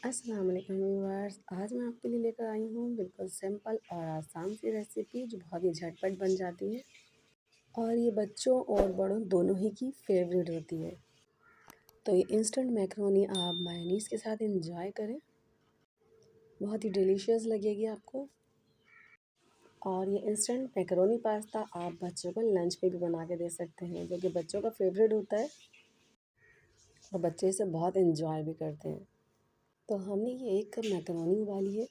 अस्सलाम वालेकुम व्यूअर्स। आज मैं आपके लिए लेकर आई हूँ बिल्कुल सिंपल और आसान सी रेसिपी जो बहुत ही झटपट बन जाती है और ये बच्चों और बड़ों दोनों ही की फेवरेट होती है। तो ये इंस्टेंट मैक्रोनी आप मायोनीज़ के साथ इंजॉय करें, बहुत ही डिलीशियस लगेगी आपको। और ये इंस्टेंट मैक्रोनी पास्ता आप बच्चों को लंच में भी बना के दे सकते हैं, जो कि बच्चों का फेवरेट होता है और बच्चे इसे बहुत इंजॉय भी करते हैं। तो हमने ये 1 कप मैक्रोनी उबाली है।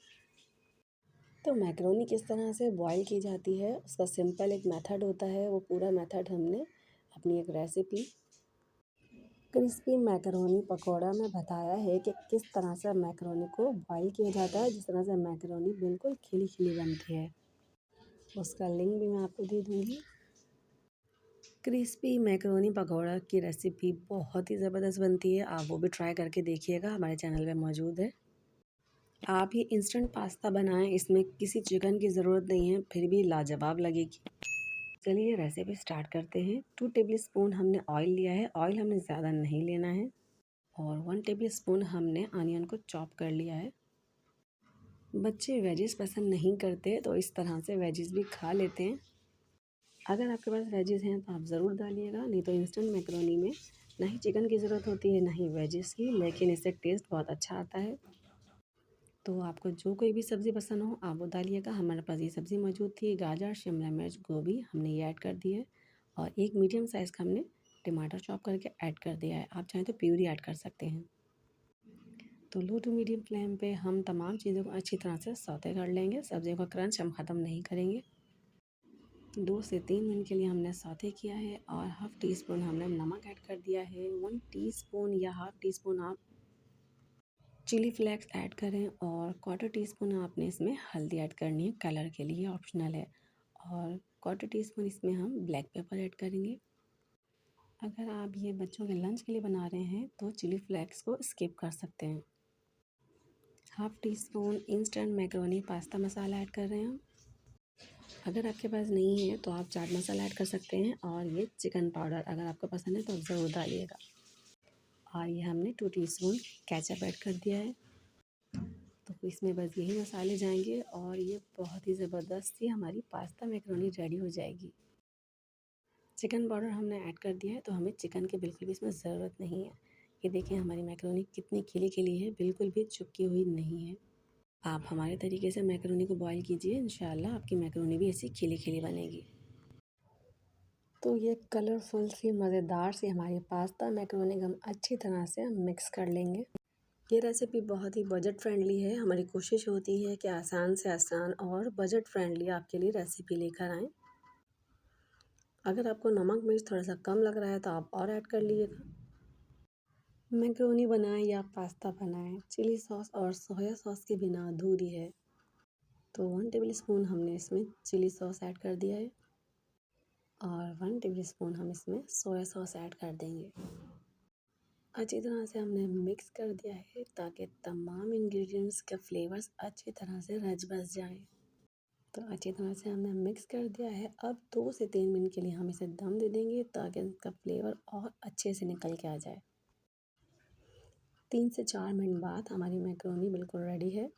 तो मैक्रोनी किस तरह से बॉईल की जाती है उसका सिंपल एक मेथड होता है, वो पूरा मेथड हमने अपनी एक रेसिपी क्रिस्पी मैक्रोनी पकौड़ा में बताया है कि किस तरह से मैक्रोनी को बॉईल किया जाता है, जिस तरह से मैक्रोनी बिल्कुल खिली खिली बनती है। उसका लिंक भी मैं आपको दे दूँगी। क्रिस्पी मैक्रोनी पकौड़ा की रेसिपी बहुत ही ज़बरदस्त बनती है, आप वो भी ट्राई करके देखिएगा, हमारे चैनल पे मौजूद है। आप ये इंस्टेंट पास्ता बनाएं, इसमें किसी चिकन की ज़रूरत नहीं है, फिर भी लाजवाब लगेगी। चलिए रेसिपी स्टार्ट करते हैं। 2 टेबलस्पून हमने ऑयल लिया है। ऑयल हमने ज़्यादा नहीं लेना है। और 1 टेबलस्पून हमने अनियन को चॉप कर लिया है। बच्चे वेजिस पसंद नहीं करते तो इस तरह से वेजिस भी खा लेते हैं। अगर आपके पास वेजिस हैं तो आप ज़रूर डालिएगा, नहीं तो इंस्टेंट मैक्रोनी में ना ही चिकन की ज़रूरत होती है ना ही वेजिस की, लेकिन इससे टेस्ट बहुत अच्छा आता है। तो आपको जो कोई भी सब्ज़ी पसंद हो आप वो डालिएगा। हमारे पास ये सब्ज़ी मौजूद थी, गाजर, शिमला मिर्च, गोभी हमने ये ऐड कर दी है और एक मीडियम साइज़ का हमने टमाटर चॉप करके ऐड कर दिया है। आप चाहें तो प्यूरी ऐड कर सकते हैं। तो लो टू मीडियम फ्लेम पे हम तमाम चीज़ों को अच्छी तरह से सौते कर लेंगे। सब्जियों का क्रंच हम ख़त्म नहीं करेंगे। 2 से 3 मिनट के लिए हमने सौते किया है और हाफ़ टी स्पून हमने नमक ऐड कर दिया है। 1 टीस्पून या हाफ़ टी स्पून आप चिली फ्लेक्स ऐड करें और 1/4 टीस्पून आपने इसमें हल्दी ऐड करनी है, कलर के लिए ऑप्शनल है। और 1/4 टीस्पून इसमें हम ब्लैक पेपर ऐड करेंगे। अगर आप ये बच्चों के लंच के लिए बना रहे हैं तो चिली फ्लेक्स को स्किप कर सकते हैं। Half tea spoon instant macaroni pasta masala add कर रहे हैं हम। अगर आपके पास नहीं है तो आप चाट मसाला ऐड कर सकते हैं और ये चिकन पाउडर अगर आपको पसंद है तो आप ज़रूर डालिएगा। और ये हमने 2 टीस्पून केचप ऐड कर दिया है। तो इसमें बस यही मसाले जाएंगे और ये बहुत ही ज़बरदस्त सी हमारी पास्ता मैक्रोनी रेडी हो जाएगी। चिकन पाउडर हमने ऐड कर दिया है तो हमें चिकन की बिल्कुल भी इसमें ज़रूरत नहीं है। ये देखिए हमारी मैक्रोनी कितनी खिली खिली है, बिल्कुल भी चिपकी हुई नहीं है। आप हमारे तरीके से मैक्रोनी को बॉईल कीजिए, इंशाल्लाह आपकी मैक्रोनी भी ऐसी खिली खिली बनेगी। तो ये कलरफुल सी मज़ेदार सी हमारी पास्ता मैक्रोनी हम अच्छी तरह से मिक्स कर लेंगे। ये रेसिपी बहुत ही बजट फ्रेंडली है। हमारी कोशिश होती है कि आसान से आसान और बजट फ्रेंडली आपके लिए रेसिपी लेकर आएँ। अगर आपको नमक मिर्च थोड़ा सा कम लग रहा है तो आप और ऐड कर लीजिएगा। मैक्रोनी बनाएं या पास्ता बनाएं, चिली सॉस और सोया सॉस के बिना अधूरी है। तो 1 टेबलस्पून हमने इसमें चिली सॉस ऐड कर दिया है और 1 टेबलस्पून हम इसमें सोया सॉस ऐड कर देंगे। अच्छी तरह से हमने मिक्स कर दिया है ताकि तमाम इंग्रेडिएंट्स के फ्लेवर्स अच्छी तरह से रच बस जाएं। तो अच्छी तरह से हमने मिक्स कर दिया है। अब 2 से 3 मिनट के लिए हम इसे दम दे देंगे ताकि इसका फ्लेवर और अच्छे से निकल के आ जाए। 3 से 4 मिनट बाद हमारी मैक्रोनी बिल्कुल रेडी है।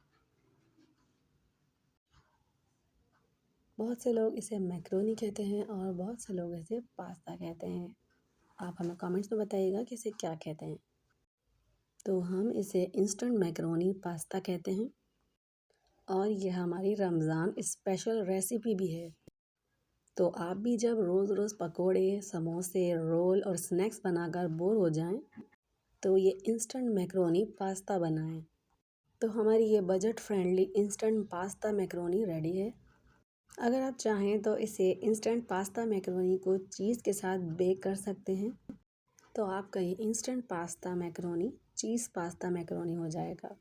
बहुत से लोग इसे मैक्रोनी कहते हैं और बहुत से लोग इसे पास्ता कहते हैं। आप हमें कमेंट्स में बताइएगा कि इसे क्या कहते हैं। तो हम इसे इंस्टेंट मैक्रोनी पास्ता कहते हैं और यह हमारी रमज़ान स्पेशल रेसिपी भी है। तो आप भी जब रोज़ रोज़ पकोड़े, समोसे, रोल और स्नैक्स बनाकर बोर हो जाएं, तो ये इंस्टेंट मैक्रोनी पास्ता बनाएं। तो हमारी ये budget friendly instant pasta macaroni ready है। अगर आप चाहें तो इसे इंस्टेंट पास्ता मैक्रोनी को चीज़ के साथ बेक कर सकते हैं, तो आपका ये इंस्टेंट पास्ता मैक्रोनी चीज़ पास्ता मैक्रोनी हो जाएगा।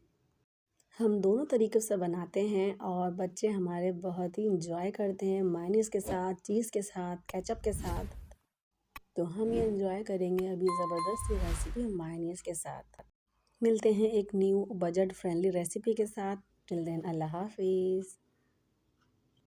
हम दोनों तरीक़े से बनाते हैं और बच्चे हमारे बहुत ही इंजॉय करते हैं, मायोनीज़ के साथ, चीज़ के साथ, केचप के साथ। तो हम ये इंजॉय करेंगे अभी ज़बरदस्त सी रेसिपी मायोनीज़ के साथ। मिलते हैं एक न्यू बजट फ्रेंडली रेसिपी के साथ। टिल देन अल्लाह हाफ़िज़।